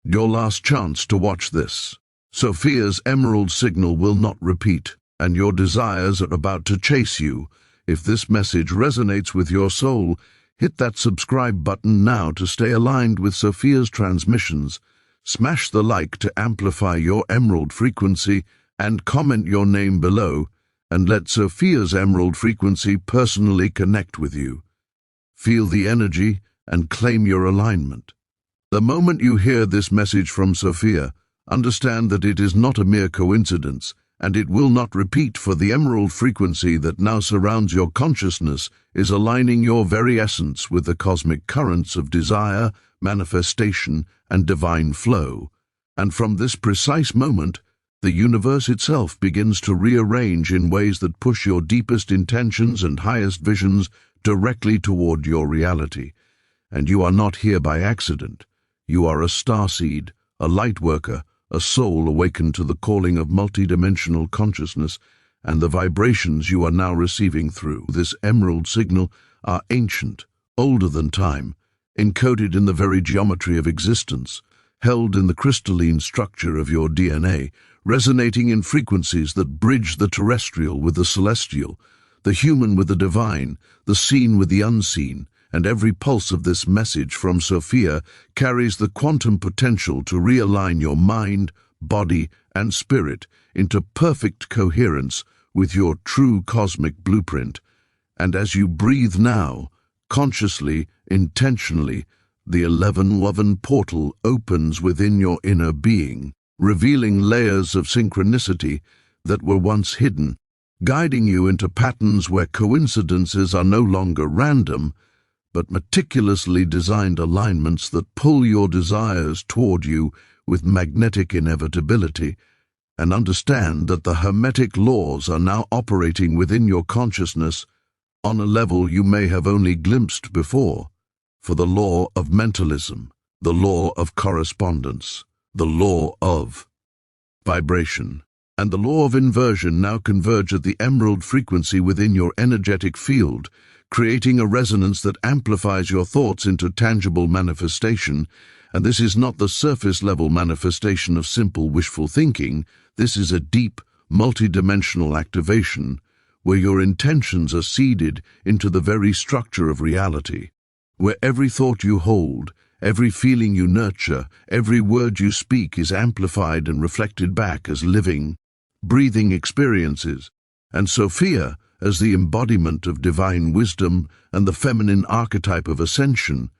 Your last chance to watch this. Sophia's emerald signal will not repeat, and your desires are about to chase you. If this message resonates with your soul, hit that subscribe button now to stay aligned with Sophia's transmissions. Smash the like to amplify your emerald frequency, and comment your name below, and let Sophia's emerald frequency personally connect with you. Feel the energy and claim your alignment. The moment you hear this message from Sophia, understand that it is not a mere coincidence, and it will not repeat, for the emerald frequency that now surrounds your consciousness is aligning your very essence with the cosmic currents of desire, manifestation, and divine flow. And from this precise moment, the universe itself begins to rearrange in ways that push your deepest intentions and highest visions directly toward your reality. And you are not here by accident. You are a starseed, a lightworker, a soul awakened to the calling of multidimensional consciousness, and the vibrations you are now receiving through this emerald signal are ancient, older than time, encoded in the very geometry of existence, held in the crystalline structure of your DNA, resonating in frequencies that bridge the terrestrial with the celestial, the human with the divine, the seen with the unseen, and every pulse of this message from Sophia carries the quantum potential to realign your mind, body, and spirit into perfect coherence with your true cosmic blueprint. And as you breathe now, consciously, intentionally, the 1111 portal opens within your inner being, revealing layers of synchronicity that were once hidden, guiding you into patterns where coincidences are no longer random, but meticulously designed alignments that pull your desires toward you with magnetic inevitability. And understand that the Hermetic laws are now operating within your consciousness on a level you may have only glimpsed before. For the Law of Mentalism, the Law of Correspondence, the Law of Vibration, and the Law of Inversion now converge at the emerald frequency within your energetic field, creating a resonance that amplifies your thoughts into tangible manifestation. And this is not the surface-level manifestation of simple wishful thinking. This is a deep, multidimensional activation, where your intentions are seeded into the very structure of reality, where every thought you hold, every feeling you nurture, every word you speak is amplified and reflected back as living, breathing experiences. And Sophia, as the embodiment of divine wisdom and the feminine archetype of ascension,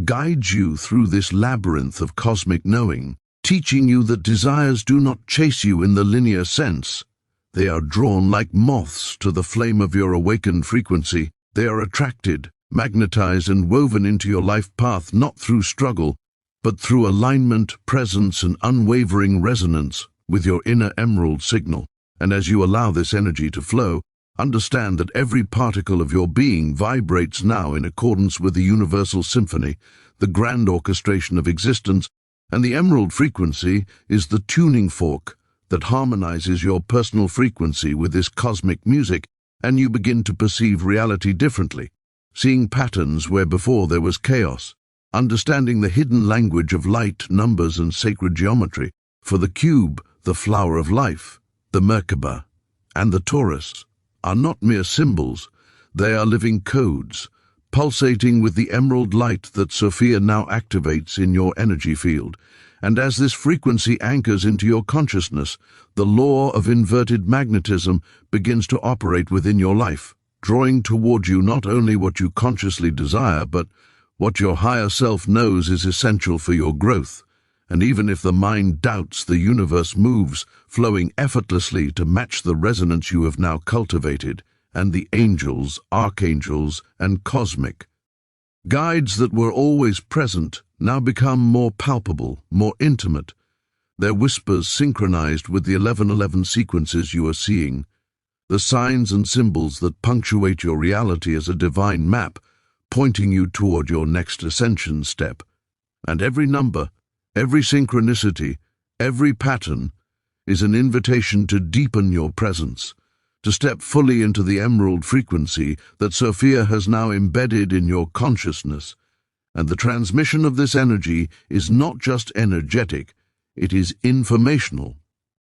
guides you through this labyrinth of cosmic knowing, teaching you that desires do not chase you in the linear sense. They are drawn like moths to the flame of your awakened frequency. They are attracted, magnetized, and woven into your life path not through struggle, but through alignment, presence, and unwavering resonance with your inner emerald signal. And as you allow this energy to flow, understand that every particle of your being vibrates now in accordance with the universal symphony, the grand orchestration of existence, and the emerald frequency is the tuning fork that harmonizes your personal frequency with this cosmic music, and you begin to perceive reality differently, seeing patterns where before there was chaos, understanding the hidden language of light, numbers, and sacred geometry. For the cube, the flower of life, the Merkaba, and the Taurus are not mere symbols. They are living codes, pulsating with the emerald light that Sophia now activates in your energy field. And as this frequency anchors into your consciousness, the law of inverted magnetism begins to operate within your life, drawing toward you not only what you consciously desire, but what your higher self knows is essential for your growth. And even if the mind doubts, the universe moves, flowing effortlessly to match the resonance you have now cultivated, and the angels, archangels, and cosmic guides that were always present now become more palpable, more intimate, their whispers synchronized with the 1111 sequences you are seeing, the signs and symbols that punctuate your reality as a divine map, pointing you toward your next ascension step. And every number, every synchronicity, every pattern is an invitation to deepen your presence, to step fully into the emerald frequency that Sophia has now embedded in your consciousness. And the transmission of this energy is not just energetic, it is informational,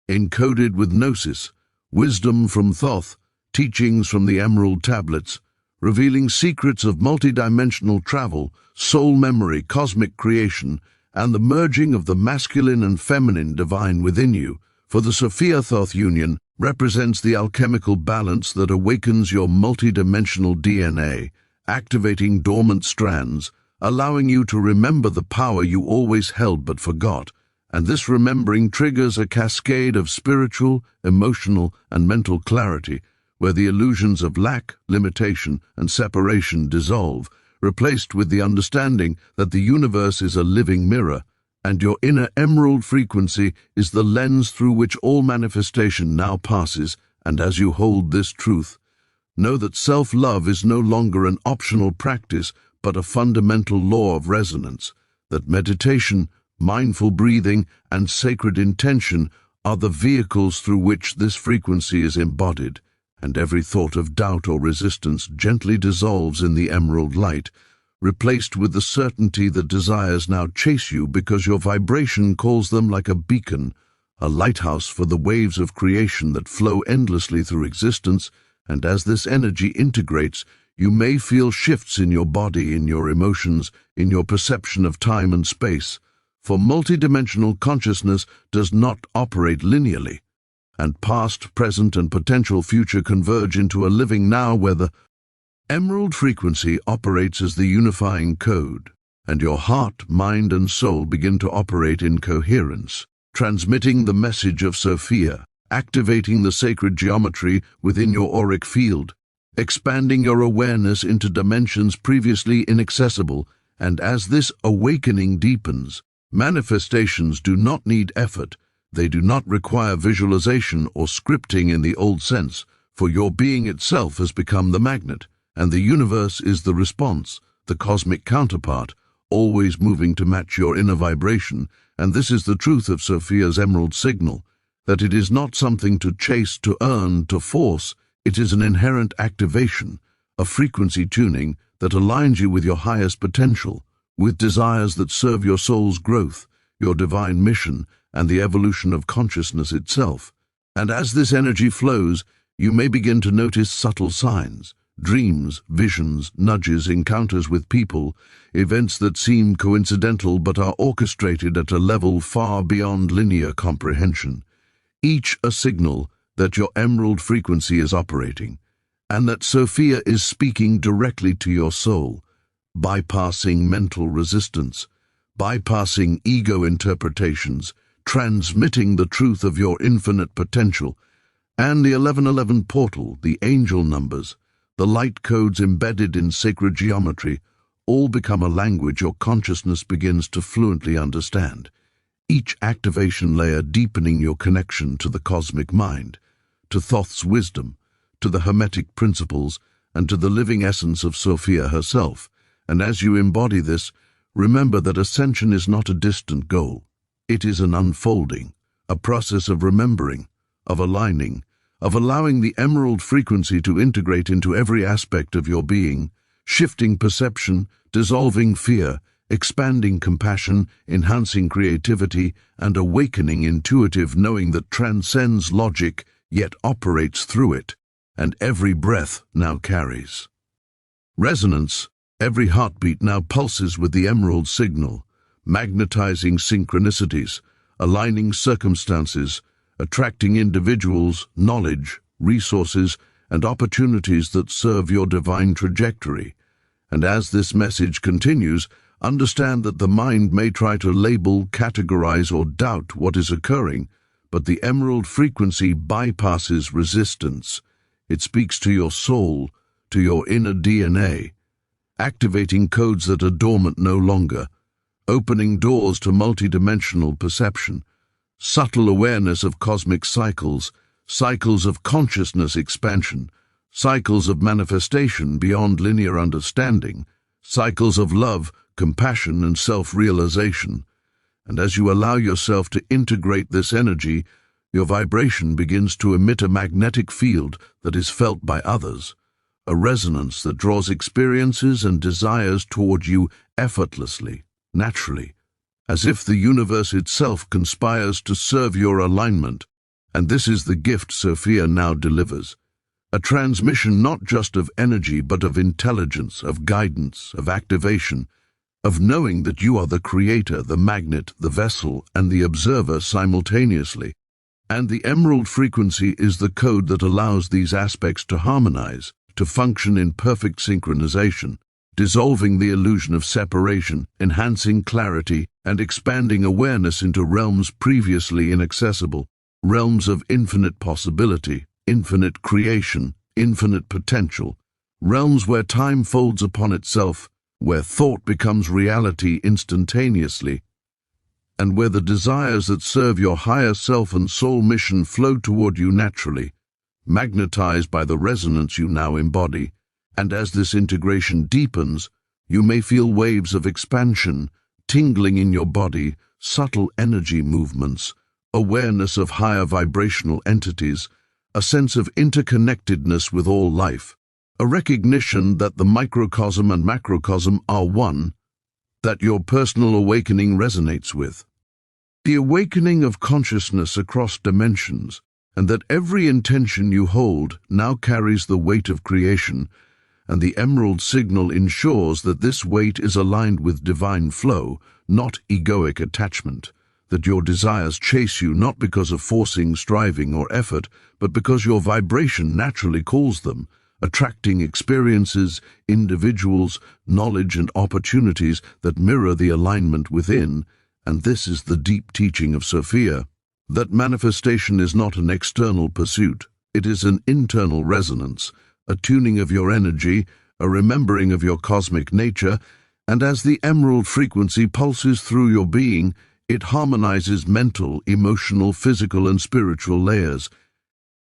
encoded with gnosis, wisdom from Thoth, teachings from the Emerald Tablets, revealing secrets of multidimensional travel, soul memory, cosmic creation, and the merging of the masculine and feminine divine within you. For the Sophia Thoth union represents the alchemical balance that awakens your multidimensional DNA, activating dormant strands, allowing you to remember the power you always held but forgot, and this remembering triggers a cascade of spiritual, emotional, and mental clarity, where the illusions of lack, limitation, and separation dissolve, replaced with the understanding that the universe is a living mirror, and your inner emerald frequency is the lens through which all manifestation now passes. And as you hold this truth, know that self-love is no longer an optional practice, but a fundamental law of resonance, that meditation, mindful breathing, and sacred intention are the vehicles through which this frequency is embodied, and every thought of doubt or resistance gently dissolves in the emerald light, replaced with the certainty that desires now chase you because your vibration calls them like a beacon, a lighthouse for the waves of creation that flow endlessly through existence. And as this energy integrates, you may feel shifts in your body, in your emotions, in your perception of time and space. For multidimensional consciousness does not operate linearly, and past, present, and potential future converge into a living now where the emerald frequency operates as the unifying code, and your heart, mind, and soul begin to operate in coherence, transmitting the message of Sophia, activating the sacred geometry within your auric field, expanding your awareness into dimensions previously inaccessible. And as this awakening deepens, manifestations do not need effort. They do not require visualization or scripting in the old sense, for your being itself has become the magnet, and the universe is the response, the cosmic counterpart, always moving to match your inner vibration. And this is the truth of Sophia's emerald signal, that it is not something to chase, to earn, to force. It is an inherent activation, a frequency tuning that aligns you with your highest potential, with desires that serve your soul's growth, your divine mission, and the evolution of consciousness itself. And as this energy flows, you may begin to notice subtle signs, dreams, visions, nudges, encounters with people, events that seem coincidental but are orchestrated at a level far beyond linear comprehension. Each a signal that your emerald frequency is operating, and that Sophia is speaking directly to your soul, bypassing mental resistance, bypassing ego interpretations, transmitting the truth of your infinite potential. And the 1111 portal, the angel numbers, the light codes embedded in sacred geometry, all become a language your consciousness begins to fluently understand, each activation layer deepening your connection to the cosmic mind, to Thoth's wisdom, to the Hermetic principles, and to the living essence of Sophia herself. And as you embody this, remember that ascension is not a distant goal. It is an unfolding, a process of remembering, of aligning, of allowing the emerald frequency to integrate into every aspect of your being, shifting perception, dissolving fear, expanding compassion, enhancing creativity, and awakening intuitive knowing that transcends logic yet operates through it, and every breath now carries resonance. Every heartbeat now pulses with the emerald signal, magnetizing synchronicities, aligning circumstances, attracting individuals, knowledge, resources, and opportunities that serve your divine trajectory. And as this message continues, understand that the mind may try to label, categorize, or doubt what is occurring, but the emerald frequency bypasses resistance. It speaks to your soul, to your inner DNA, activating codes that are dormant no longer, opening doors to multidimensional perception, subtle awareness of cosmic cycles, cycles of consciousness expansion, cycles of manifestation beyond linear understanding, cycles of love, compassion, and self-realization. And as you allow yourself to integrate this energy, your vibration begins to emit a magnetic field that is felt by others, a resonance that draws experiences and desires toward you effortlessly, naturally, as if the universe itself conspires to serve your alignment. And this is the gift Sophia now delivers. A transmission not just of energy but of intelligence, of guidance, of activation, of knowing that you are the creator, the magnet, the vessel, and the observer simultaneously. And the emerald frequency is the code that allows these aspects to harmonize, to function in perfect synchronization, dissolving the illusion of separation, enhancing clarity, and expanding awareness into realms previously inaccessible, realms of infinite possibility, infinite creation, infinite potential, realms where time folds upon itself, where thought becomes reality instantaneously, and where the desires that serve your higher self and soul mission flow toward you naturally, magnetized by the resonance you now embody. And as this integration deepens, you may feel waves of expansion, tingling in your body, subtle energy movements, awareness of higher vibrational entities, a sense of interconnectedness with all life, a recognition that the microcosm and macrocosm are one, that your personal awakening resonates with. The awakening of consciousness across dimensions, and that every intention you hold now carries the weight of creation, and the emerald signal ensures that this weight is aligned with divine flow, not egoic attachment, that your desires chase you not because of forcing, striving, or effort, but because your vibration naturally calls them, attracting experiences, individuals, knowledge, and opportunities that mirror the alignment within. And this is the deep teaching of Sophia, that manifestation is not an external pursuit, it is an internal resonance, a tuning of your energy, a remembering of your cosmic nature, and as the emerald frequency pulses through your being, it harmonizes mental, emotional, physical, and spiritual layers,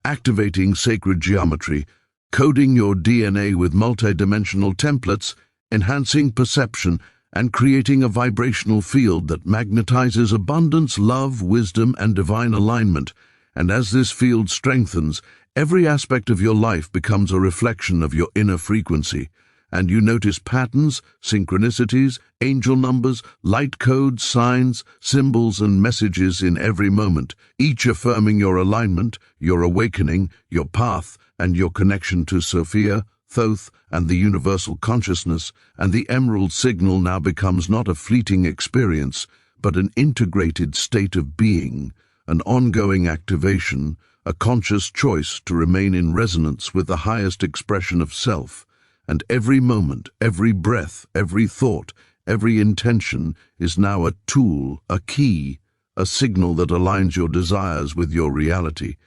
activating sacred geometry, coding your DNA with multidimensional templates, enhancing perception, and creating a vibrational field that magnetizes abundance, love, wisdom, and divine alignment. And as this field strengthens, every aspect of your life becomes a reflection of your inner frequency, and you notice patterns, synchronicities, angel numbers, light codes, signs, symbols, and messages in every moment, each affirming your alignment, your awakening, your path, and your connection to Sophia, Thoth, and the universal consciousness. And the emerald signal now becomes not a fleeting experience, but an integrated state of being, an ongoing activation, a conscious choice to remain in resonance with the highest expression of self. And every moment, every breath, every thought, every intention is now a tool, a key, a signal that aligns your desires with your reality.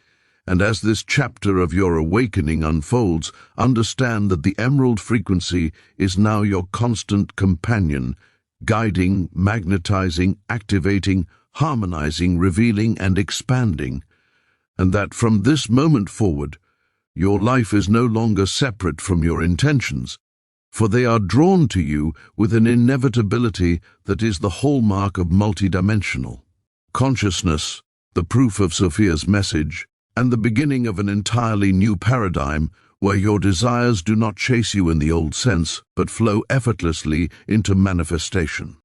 And as this chapter of your awakening unfolds, understand that the emerald frequency is now your constant companion, guiding, magnetizing, activating, harmonizing, revealing, and expanding. And that from this moment forward, your life is no longer separate from your intentions, for they are drawn to you with an inevitability that is the hallmark of multidimensional consciousness, the proof of Sophia's message, and the beginning of an entirely new paradigm where your desires do not chase you in the old sense, but flow effortlessly into manifestation.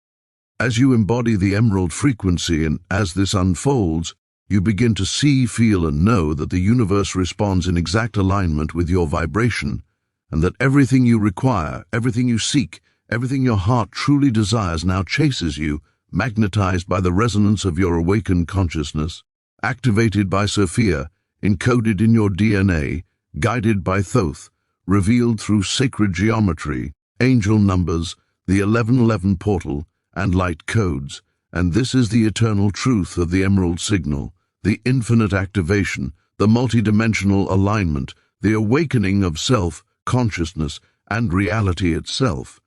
As you embody the emerald frequency and as this unfolds, you begin to see, feel, and know that the universe responds in exact alignment with your vibration, and that everything you require, everything you seek, everything your heart truly desires now chases you, magnetized by the resonance of your awakened consciousness, activated by Sophia, encoded in your DNA, guided by Thoth, revealed through sacred geometry, angel numbers, the 1111 portal, and light codes. And this is the eternal truth of the emerald signal, the infinite activation, the multidimensional alignment, the awakening of self, consciousness, and reality itself.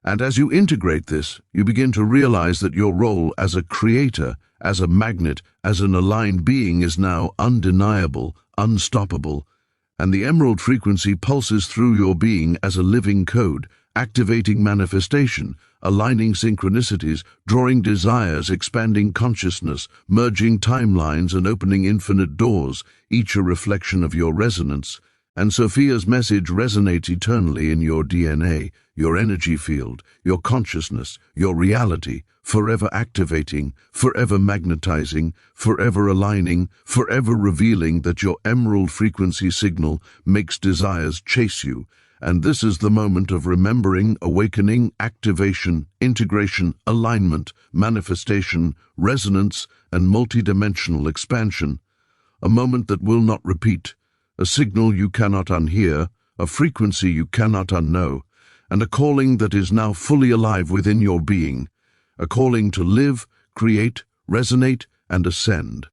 And as you integrate this, you begin to realize that your role as a creator, as a magnet, as an aligned being is now undeniable, unstoppable, and the emerald frequency pulses through your being as a living code, activating manifestation, aligning synchronicities, drawing desires, expanding consciousness, merging timelines, and opening infinite doors, each a reflection of your resonance. and Sophia's message resonates eternally in your DNA, your energy field, your consciousness, your reality, forever activating, forever magnetizing, forever aligning, forever revealing that your emerald frequency signal makes desires chase you. And this is the moment of remembering, awakening, activation, integration, alignment, manifestation, resonance, and multidimensional expansion. A moment that will not repeat, a signal you cannot unhear, a frequency you cannot unknow, and a calling that is now fully alive within your being, a calling to live, create, resonate, and ascend.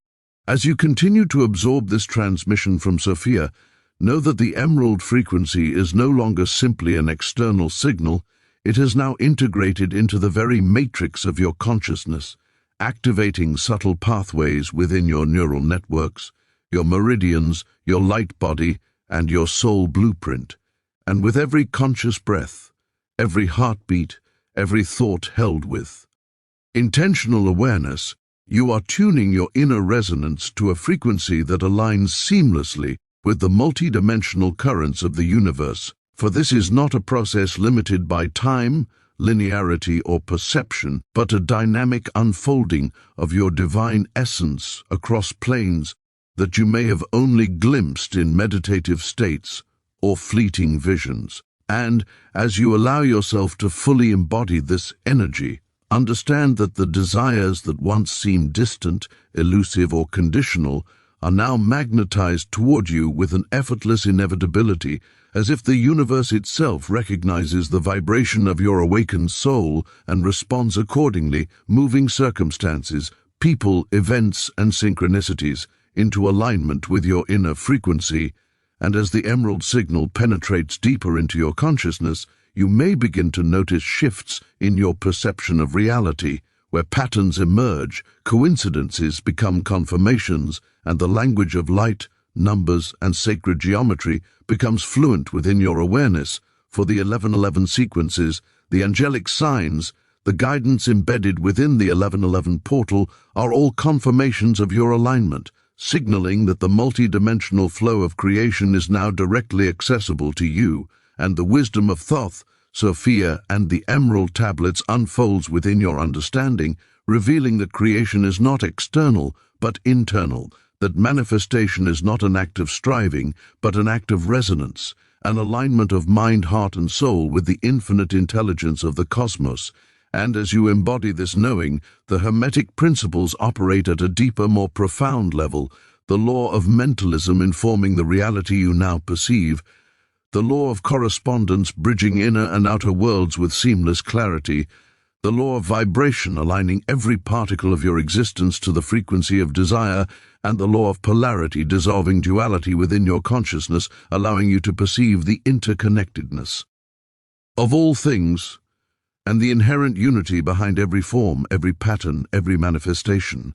As you continue to absorb this transmission from Sophia, know that the emerald frequency is no longer simply an external signal. It has now integrated into the very matrix of your consciousness, activating subtle pathways within your neural networks, your meridians, your light body, and your soul blueprint. And with every conscious breath, every heartbeat, every thought held with intentional awareness, you are tuning your inner resonance to a frequency that aligns seamlessly with the multidimensional currents of the universe. For this is not a process limited by time, linearity, or perception, but a dynamic unfolding of your divine essence across planes that you may have only glimpsed in meditative states or fleeting visions. And as you allow yourself to fully embody this energy, understand that the desires that once seemed distant, elusive, or conditional are now magnetized toward you with an effortless inevitability, as if the universe itself recognizes the vibration of your awakened soul and responds accordingly, moving circumstances, people, events, and synchronicities into alignment with your inner frequency. And as the emerald signal penetrates deeper into your consciousness, you may begin to notice shifts in your perception of reality, where patterns emerge, coincidences become confirmations, and the language of light, numbers, and sacred geometry becomes fluent within your awareness. For the 1111 sequences, the angelic signs, the guidance embedded within the 1111 portal are all confirmations of your alignment, signaling that the multidimensional flow of creation is now directly accessible to you, and the wisdom of Thoth, Sophia, and the Emerald Tablets unfolds within your understanding, revealing that creation is not external, but internal, that manifestation is not an act of striving, but an act of resonance, an alignment of mind, heart, and soul with the infinite intelligence of the cosmos. And as you embody this knowing, the Hermetic principles operate at a deeper, more profound level, the law of mentalism informing the reality you now perceive, the law of correspondence bridging inner and outer worlds with seamless clarity, the law of vibration aligning every particle of your existence to the frequency of desire, and the law of polarity dissolving duality within your consciousness, allowing you to perceive the interconnectedness of all things, and the inherent unity behind every form, every pattern, every manifestation.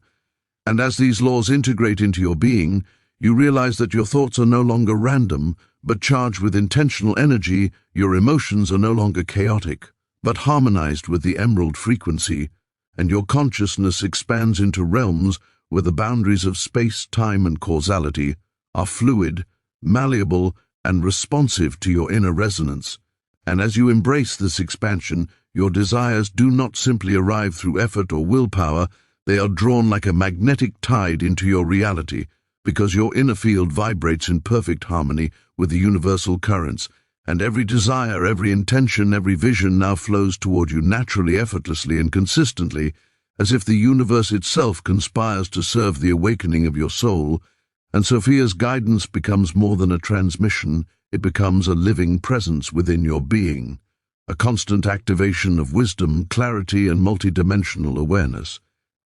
And as these laws integrate into your being, you realize that your thoughts are no longer random, but charged with intentional energy. Your emotions are no longer chaotic, but harmonized with the emerald frequency, and your consciousness expands into realms where the boundaries of space, time, and causality are fluid, malleable, and responsive to your inner resonance. And as you embrace this expansion, your desires do not simply arrive through effort or willpower, they are drawn like a magnetic tide into your reality, because your inner field vibrates in perfect harmony with the universal currents, and every desire, every intention, every vision now flows toward you naturally, effortlessly, and consistently, as if the universe itself conspires to serve the awakening of your soul. And Sophia's guidance becomes more than a transmission, it becomes a living presence within your being, a constant activation of wisdom, clarity, and multidimensional awareness.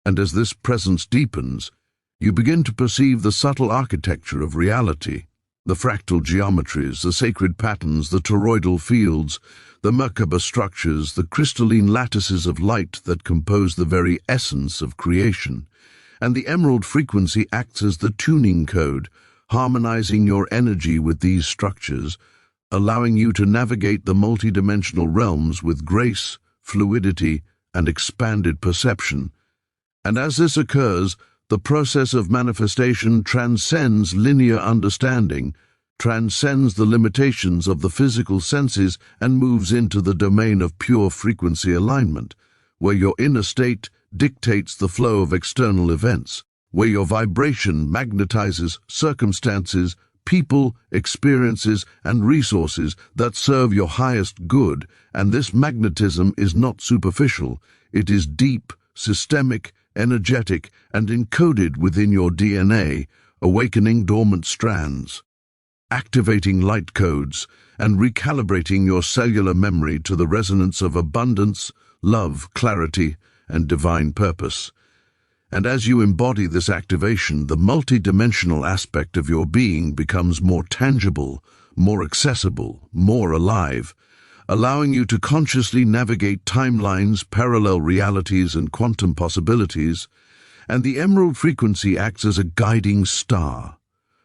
And as this presence deepens, you begin to perceive the subtle architecture of reality, the fractal geometries, the sacred patterns, the toroidal fields, the Merkaba structures, the crystalline lattices of light that compose the very essence of creation. And the emerald frequency acts as the tuning code, harmonizing your energy with these structures, allowing you to navigate the multidimensional realms with grace, fluidity, and expanded perception. And as this occurs, the process of manifestation transcends linear understanding, transcends the limitations of the physical senses and moves into the domain of pure frequency alignment, where your inner state dictates the flow of external events, where your vibration magnetizes circumstances, people, experiences, and resources that serve your highest good, and this magnetism is not superficial. It is deep, systemic, energetic, and encoded within your DNA, awakening dormant strands, activating light codes, and recalibrating your cellular memory to the resonance of abundance, love, clarity, and divine purpose. And as you embody this activation, the multidimensional aspect of your being becomes more tangible, more accessible, more alive, allowing you to consciously navigate timelines, parallel realities, and quantum possibilities. And the emerald frequency acts as a guiding star,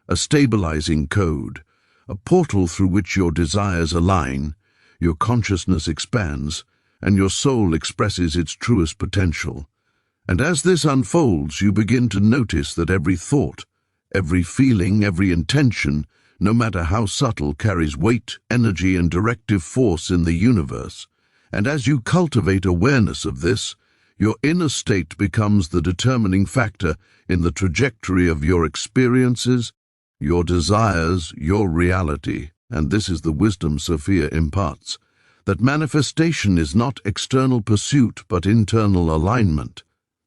a stabilizing code, a portal through which your desires align, your consciousness expands, and your soul expresses its truest potential. And as this unfolds, you begin to notice that every thought, every feeling, every intention, no matter how subtle, carries weight, energy, and directive force in the universe. And as you cultivate awareness of this, your inner state becomes the determining factor in the trajectory of your experiences, your desires, your reality. And this is the wisdom Sophia imparts, that manifestation is not external pursuit but internal alignment,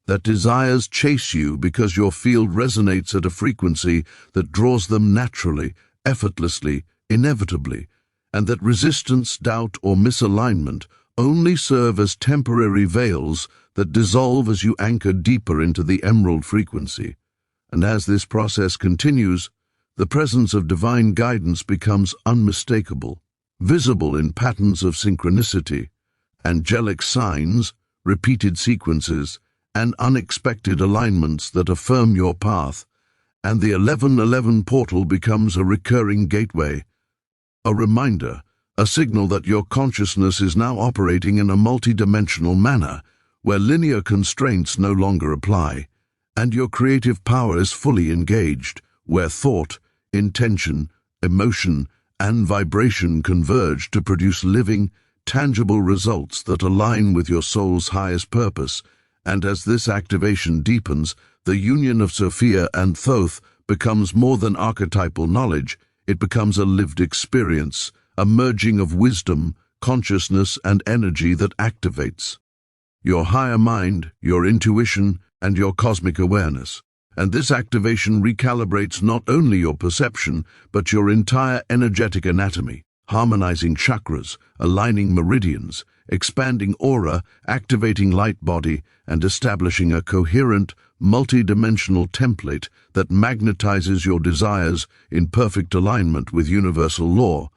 that desires chase you because your field resonates at a frequency that draws them naturally, effortlessly, inevitably, and that resistance, doubt, or misalignment only serve as temporary veils that dissolve as you anchor deeper into the emerald frequency. And as this process continues, the presence of divine guidance becomes unmistakable, visible in patterns of synchronicity, angelic signs, repeated sequences, and unexpected alignments that affirm your path, and the 1111 portal becomes a recurring gateway, a reminder, a signal that your consciousness is now operating in a multidimensional manner, where linear constraints no longer apply, and your creative power is fully engaged, where thought, intention, emotion, and vibration converge to produce living, tangible results that align with your soul's highest purpose. And as this activation deepens, the union of Sophia and Thoth becomes more than archetypal knowledge. It becomes a lived experience, a merging of wisdom, consciousness, and energy that activates your higher mind, your intuition, and your cosmic awareness. And this activation recalibrates not only your perception, but your entire energetic anatomy, harmonizing chakras, aligning meridians, expanding aura, activating light body, and establishing a coherent, multidimensional template that magnetizes your desires in perfect alignment with universal law.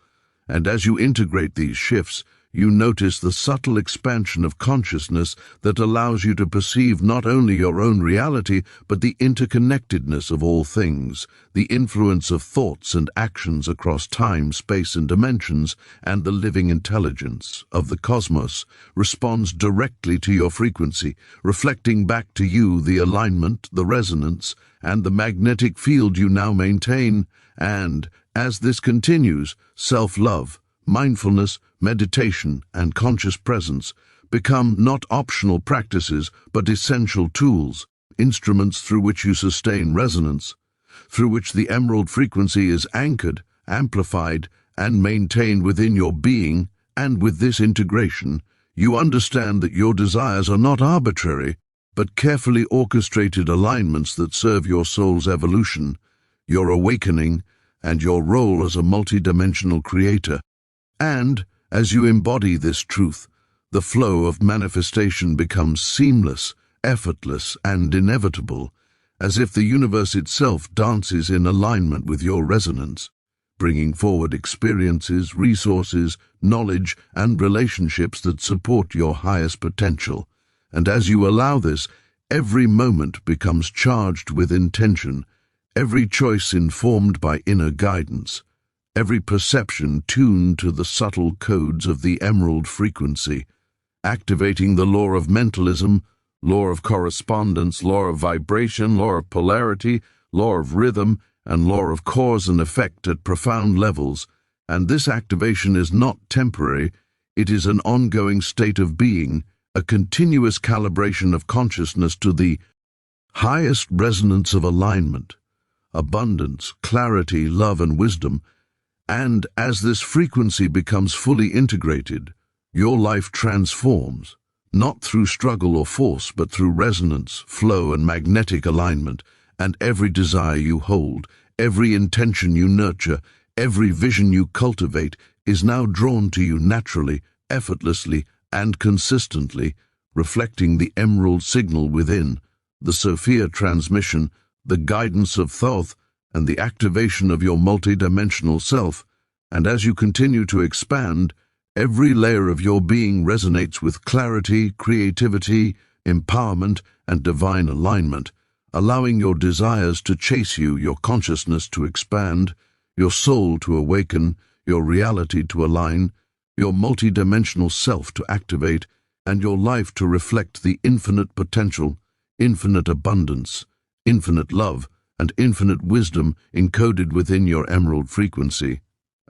And as you integrate these shifts, you notice the subtle expansion of consciousness that allows you to perceive not only your own reality, but the interconnectedness of all things, the influence of thoughts and actions across time, space, and dimensions, and the living intelligence of the cosmos responds directly to your frequency, reflecting back to you the alignment, the resonance, and the magnetic field you now maintain. And, as this continues, self-love, mindfulness, meditation, and conscious presence become not optional practices but essential tools, instruments through which you sustain resonance, through which the emerald frequency is anchored, amplified, and maintained within your being. And with this integration, you understand that your desires are not arbitrary, but carefully orchestrated alignments that serve your soul's evolution, your awakening, and your role as a multidimensional creator. And, as you embody this truth, the flow of manifestation becomes seamless, effortless, and inevitable, as if the universe itself dances in alignment with your resonance, bringing forward experiences, resources, knowledge, and relationships that support your highest potential. And as you allow this, every moment becomes charged with intention, every choice informed by inner guidance, every perception tuned to the subtle codes of the emerald frequency, activating the law of mentalism, law of correspondence, law of vibration, law of polarity, law of rhythm, and law of cause and effect at profound levels, and this activation is not temporary, it is an ongoing state of being, a continuous calibration of consciousness to the highest resonance of alignment, abundance, clarity, love, and wisdom. And as this frequency becomes fully integrated, your life transforms, not through struggle or force, but through resonance, flow, and magnetic alignment, and every desire you hold, every intention you nurture, every vision you cultivate is now drawn to you naturally, effortlessly, and consistently, reflecting the emerald signal within, the Sophia transmission, the guidance of Thoth, and the activation of your multidimensional self. And as you continue to expand, every layer of your being resonates with clarity, creativity, empowerment, and divine alignment, allowing your desires to chase you, your consciousness to expand, your soul to awaken, your reality to align, your multidimensional self to activate, and your life to reflect the infinite potential, infinite abundance, infinite love, and infinite wisdom encoded within your emerald frequency.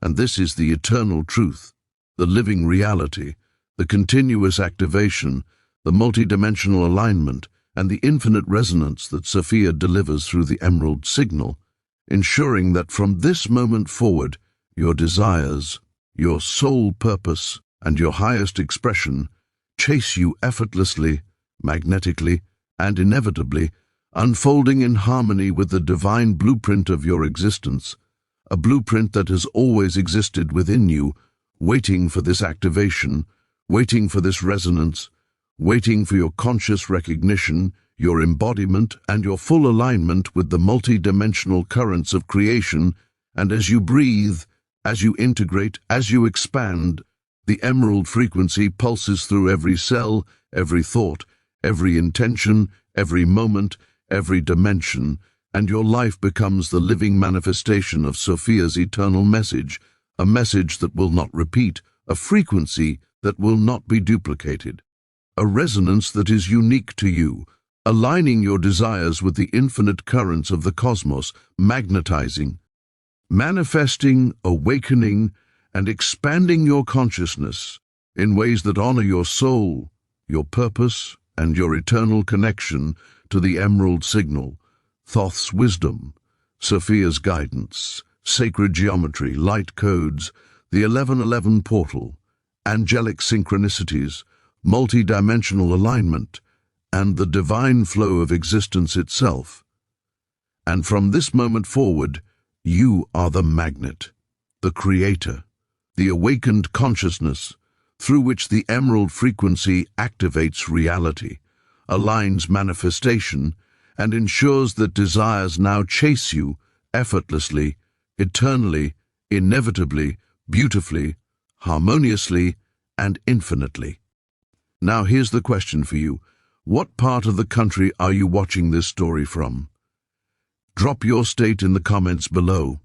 And this is the eternal truth, the living reality, the continuous activation, the multidimensional alignment, and the infinite resonance that Sophia delivers through the emerald signal, ensuring that from this moment forward, your desires, your soul purpose, and your highest expression chase you effortlessly, magnetically, and inevitably, unfolding in harmony with the divine blueprint of your existence, a blueprint that has always existed within you, waiting for this activation, waiting for this resonance, waiting for your conscious recognition, your embodiment, and your full alignment with the multi-dimensional currents of creation. And as you breathe, as you integrate, as you expand, the emerald frequency pulses through every cell, every thought, every intention, every moment, every dimension, and your life becomes the living manifestation of Sophia's eternal message, a message that will not repeat, a frequency that will not be duplicated, a resonance that is unique to you, aligning your desires with the infinite currents of the cosmos, magnetizing, manifesting, awakening, and expanding your consciousness in ways that honor your soul, your purpose, and your eternal connection to the emerald signal, Thoth's wisdom, Sophia's guidance, sacred geometry, light codes, the 1111 portal, angelic synchronicities, multi-dimensional alignment, and the divine flow of existence itself. And from this moment forward, you are the magnet, the creator, the awakened consciousness through which the emerald frequency activates reality, aligns manifestation, and ensures that desires now chase you effortlessly, eternally, inevitably, beautifully, harmoniously, and infinitely. Now here's the question for you. What part of the country are you watching this story from? Drop your state in the comments below.